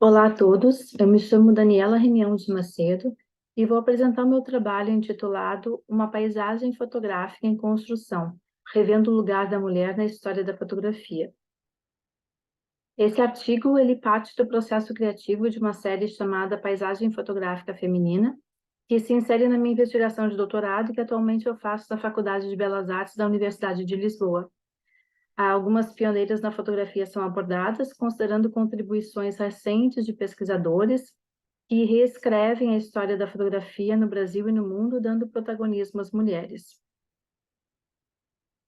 Olá a todos, eu me chamo Daniela Remião de Macedo e vou apresentar o meu trabalho intitulado Uma paisagem fotográfica em construção, revendo o lugar da mulher na história da fotografia. Esse artigo ele parte do processo criativo de uma série chamada Paisagem Fotográfica Feminina, que se insere na minha investigação de doutorado e que atualmente eu faço na Faculdade de Belas Artes da Universidade de Lisboa. Algumas pioneiras na fotografia são abordadas, considerando contribuições recentes de pesquisadores que reescrevem a história da fotografia no Brasil e no mundo, dando protagonismo às mulheres.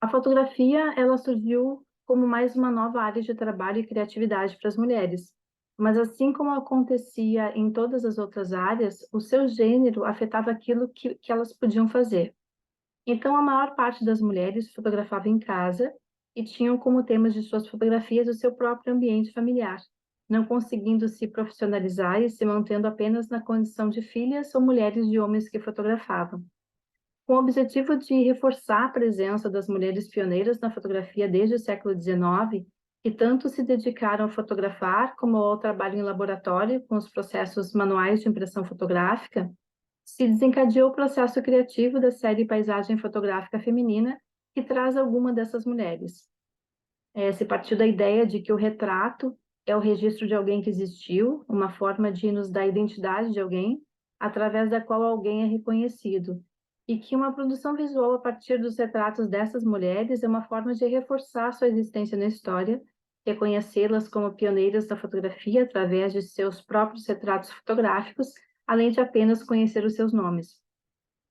A fotografia, ela surgiu como mais uma nova área de trabalho e criatividade para as mulheres, mas assim como acontecia em todas as outras áreas, o seu gênero afetava aquilo que elas podiam fazer. Então, a maior parte das mulheres fotografava em casa e tinham como temas de suas fotografias o seu próprio ambiente familiar, não conseguindo se profissionalizar e se mantendo apenas na condição de filhas ou mulheres de homens que fotografavam. Com o objetivo de reforçar a presença das mulheres pioneiras na fotografia desde o século XIX, que tanto se dedicaram a fotografar como ao trabalho em laboratório com os processos manuais de impressão fotográfica, se desencadeou o processo criativo da série Paisagem Fotográfica Feminina, que traz alguma dessas mulheres. Se partiu da ideia de que o retrato é o registro de alguém que existiu, uma forma de nos dar a identidade de alguém, através da qual alguém é reconhecido, e que uma produção visual a partir dos retratos dessas mulheres é uma forma de reforçar sua existência na história, reconhecê-las como pioneiras da fotografia através de seus próprios retratos fotográficos, além de apenas conhecer os seus nomes.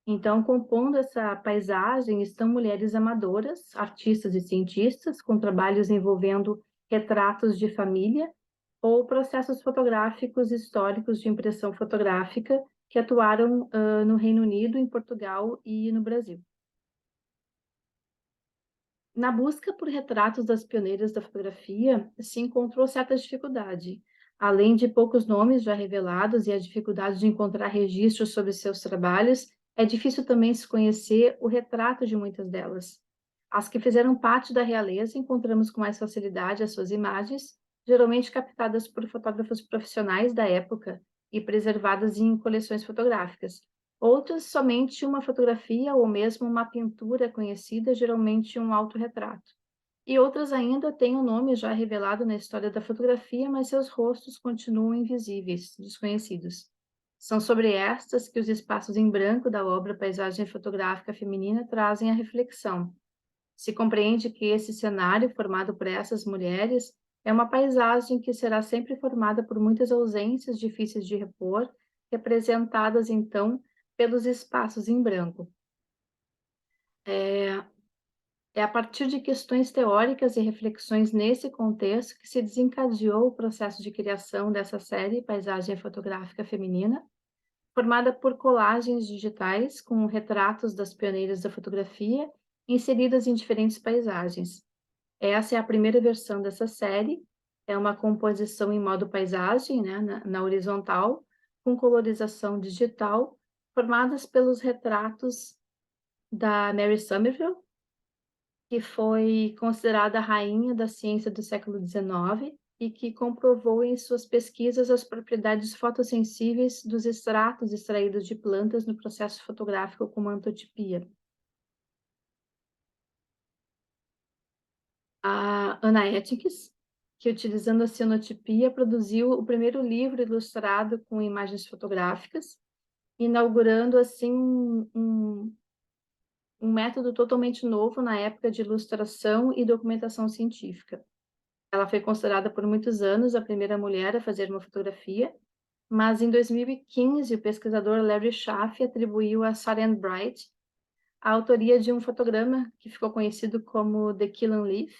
Então, compondo essa paisagem estão mulheres amadoras, artistas e cientistas, com trabalhos envolvendo retratos de família ou processos fotográficos históricos de impressão fotográfica que atuaram no Reino Unido, em Portugal e no Brasil. Na busca por retratos das pioneiras da fotografia, se encontrou certa dificuldade. Além de poucos nomes já revelados e a dificuldade de encontrar registros sobre seus trabalhos, é difícil também se conhecer o retrato de muitas delas. As que fizeram parte da realeza encontramos com mais facilidade as suas imagens, geralmente captadas por fotógrafos profissionais da época e preservadas em coleções fotográficas. Outras, somente uma fotografia ou mesmo uma pintura conhecida, geralmente um autorretrato. E outras ainda têm o nome já revelado na história da fotografia, mas seus rostos continuam invisíveis, desconhecidos. São sobre estas que os espaços em branco da obra Paisagem Fotográfica Feminina trazem a reflexão. Se compreende que esse cenário formado por essas mulheres é uma paisagem que será sempre formada por muitas ausências difíceis de repor, representadas então pelos espaços em branco. É a partir de questões teóricas e reflexões nesse contexto que se desencadeou o processo de criação dessa série Paisagem Fotográfica Feminina, formada por colagens digitais com retratos das pioneiras da fotografia inseridas em diferentes paisagens. Essa é a primeira versão dessa série, é uma composição em modo paisagem, né, na horizontal, com colorização digital, formadas pelos retratos da Mary Somerville, que foi considerada a rainha da ciência do século XIX e que comprovou em suas pesquisas as propriedades fotossensíveis dos extratos extraídos de plantas no processo fotográfico como antotipia. A Anna Ethics, que utilizando a cianotipia produziu o primeiro livro ilustrado com imagens fotográficas, inaugurando assim um método totalmente novo na época de ilustração e documentação científica. Ela foi considerada por muitos anos a primeira mulher a fazer uma fotografia, mas em 2015 o pesquisador Larry Schaff atribuiu a Sarah Ann Bright a autoria de um fotograma que ficou conhecido como The Killing Leaf,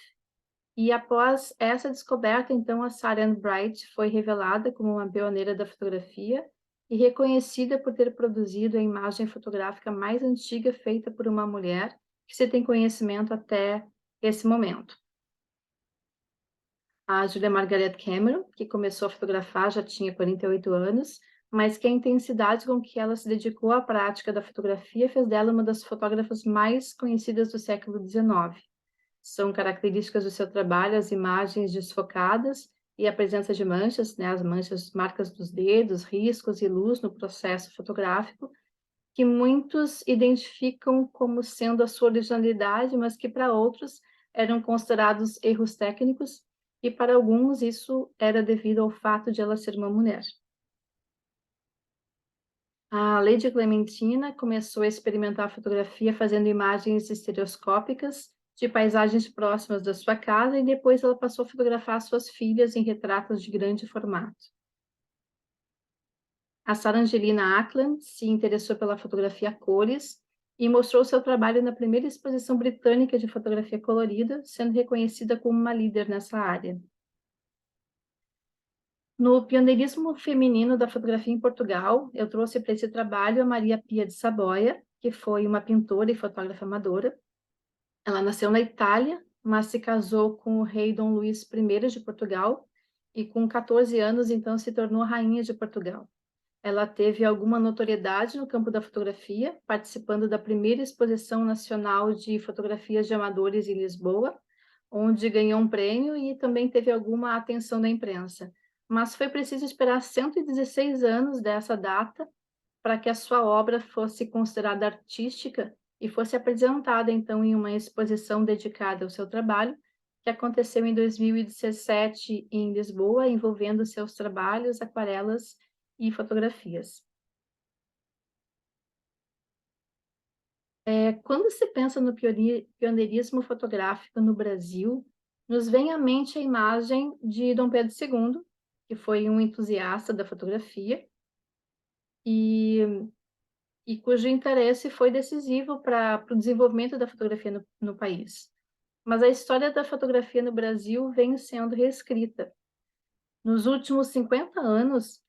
e após essa descoberta, então, a Sarah Ann Bright foi revelada como uma pioneira da fotografia e reconhecida por ter produzido a imagem fotográfica mais antiga feita por uma mulher que se tem conhecimento até esse momento. A Julia Margaret Cameron, que começou a fotografar, já tinha 48 anos, mas que a intensidade com que ela se dedicou à prática da fotografia fez dela uma das fotógrafas mais conhecidas do século XIX. São características do seu trabalho as imagens desfocadas e a presença de manchas, né, as manchas, marcas dos dedos, riscos e luz no processo fotográfico, que muitos identificam como sendo a sua originalidade, mas que para outros eram considerados erros técnicos, e para alguns isso era devido ao fato de ela ser uma mulher. A Lady Clementina começou a experimentar a fotografia fazendo imagens estereoscópicas de paisagens próximas da sua casa, e depois ela passou a fotografar suas filhas em retratos de grande formato. A Sarah Angelina Ackland se interessou pela fotografia a cores e mostrou seu trabalho na primeira exposição britânica de fotografia colorida, sendo reconhecida como uma líder nessa área. No pioneirismo feminino da fotografia em Portugal, eu trouxe para esse trabalho a Maria Pia de Saboia, que foi uma pintora e fotógrafa amadora. Ela nasceu na Itália, mas se casou com o rei Dom Luís I de Portugal e com 14 anos, então, se tornou rainha de Portugal. Ela teve alguma notoriedade no campo da fotografia, participando da primeira exposição nacional de fotografias de amadores em Lisboa, onde ganhou um prêmio e também teve alguma atenção da imprensa. Mas foi preciso esperar 116 anos dessa data para que a sua obra fosse considerada artística e fosse apresentada, então, em uma exposição dedicada ao seu trabalho, que aconteceu em 2017 em Lisboa, envolvendo seus trabalhos, aquarelas e fotografias. Quando se pensa no pioneirismo fotográfico no Brasil, nos vem à mente a imagem de Dom Pedro II, que foi um entusiasta da fotografia e, e cujo interesse foi decisivo para o desenvolvimento da fotografia no país. Mas a história da fotografia no Brasil vem sendo reescrita. Nos últimos 50 anos,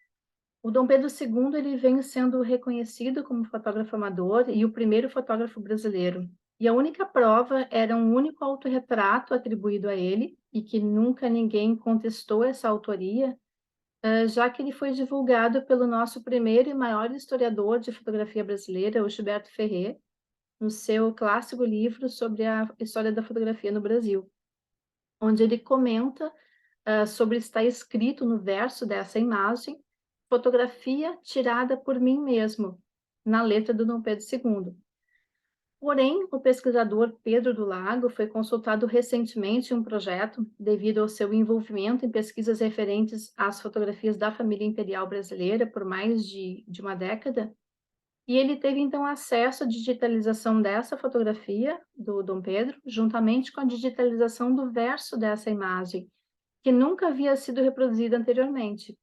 o Dom Pedro II ele vem sendo reconhecido como fotógrafo amador e o primeiro fotógrafo brasileiro. E a única prova era um único autorretrato atribuído a ele, e que nunca ninguém contestou essa autoria, já que ele foi divulgado pelo nosso primeiro e maior historiador de fotografia brasileira, o Gilberto Ferrer, no seu clássico livro sobre a história da fotografia no Brasil, onde ele comenta sobre estar escrito no verso dessa imagem: fotografia tirada por mim mesmo, na letra do Dom Pedro II. Porém, o pesquisador Pedro do Lago foi consultado recentemente em um projeto devido ao seu envolvimento em pesquisas referentes às fotografias da família imperial brasileira por mais de uma década, e ele teve então acesso à digitalização dessa fotografia do Dom Pedro, juntamente com a digitalização do verso dessa imagem, que nunca havia sido reproduzida anteriormente.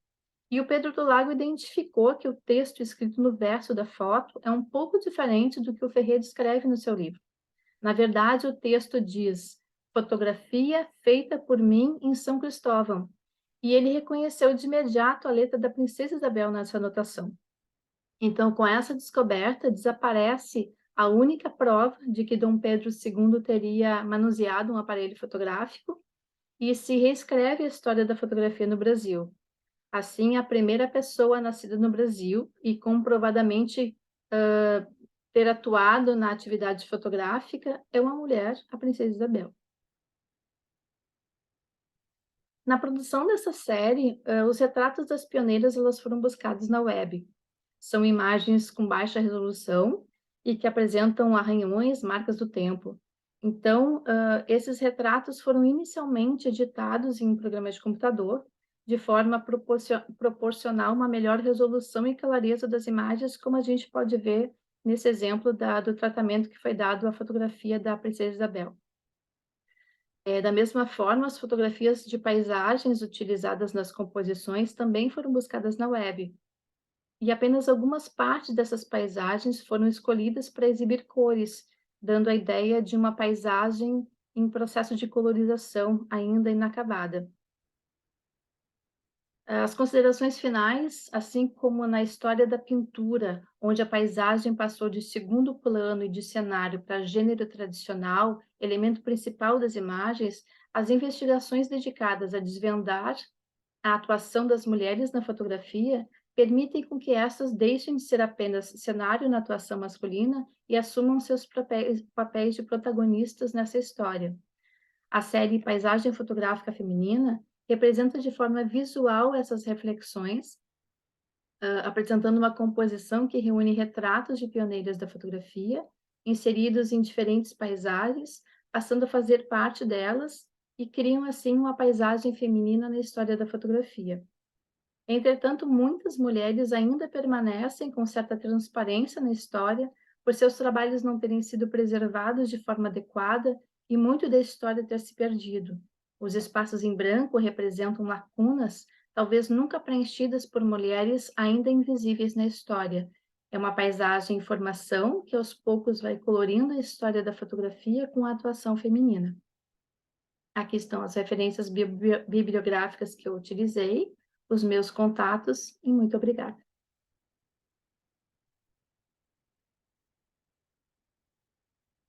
E o Pedro do Lago identificou que o texto escrito no verso da foto é um pouco diferente do que o Ferreira escreve no seu livro. Na verdade, o texto diz: fotografia feita por mim em São Cristóvão. E ele reconheceu de imediato a letra da Princesa Isabel nessa anotação. Então, com essa descoberta, desaparece a única prova de que Dom Pedro II teria manuseado um aparelho fotográfico e se reescreve a história da fotografia no Brasil. Assim, a primeira pessoa nascida no Brasil e comprovadamente ter atuado na atividade fotográfica é uma mulher, a Princesa Isabel. Na produção dessa série, os retratos das pioneiras elas foram buscados na web. São imagens com baixa resolução e que apresentam arranhões, marcas do tempo. Então, esses retratos foram inicialmente editados em programas de computador, de forma a proporcionar uma melhor resolução e clareza das imagens, como a gente pode ver nesse exemplo do tratamento que foi dado à fotografia da Princesa Isabel. Da mesma forma, as fotografias de paisagens utilizadas nas composições também foram buscadas na web. E apenas algumas partes dessas paisagens foram escolhidas para exibir cores, dando a ideia de uma paisagem em processo de colorização ainda inacabada. As considerações finais, assim como na história da pintura, onde a paisagem passou de segundo plano e de cenário para gênero tradicional, elemento principal das imagens, as investigações dedicadas a desvendar a atuação das mulheres na fotografia permitem com que essas deixem de ser apenas cenário na atuação masculina e assumam seus papéis de protagonistas nessa história. A série Paisagem Fotográfica Feminina representa de forma visual essas reflexões, apresentando uma composição que reúne retratos de pioneiras da fotografia, inseridos em diferentes paisagens, passando a fazer parte delas e criam, assim, uma paisagem feminina na história da fotografia. Entretanto, muitas mulheres ainda permanecem com certa transparência na história, por seus trabalhos não terem sido preservados de forma adequada e muito da história ter se perdido. Os espaços em branco representam lacunas, talvez nunca preenchidas por mulheres ainda invisíveis na história. É uma paisagem em formação que aos poucos vai colorindo a história da fotografia com a atuação feminina. Aqui estão as referências bibliográficas que eu utilizei, os meus contatos, e muito obrigada.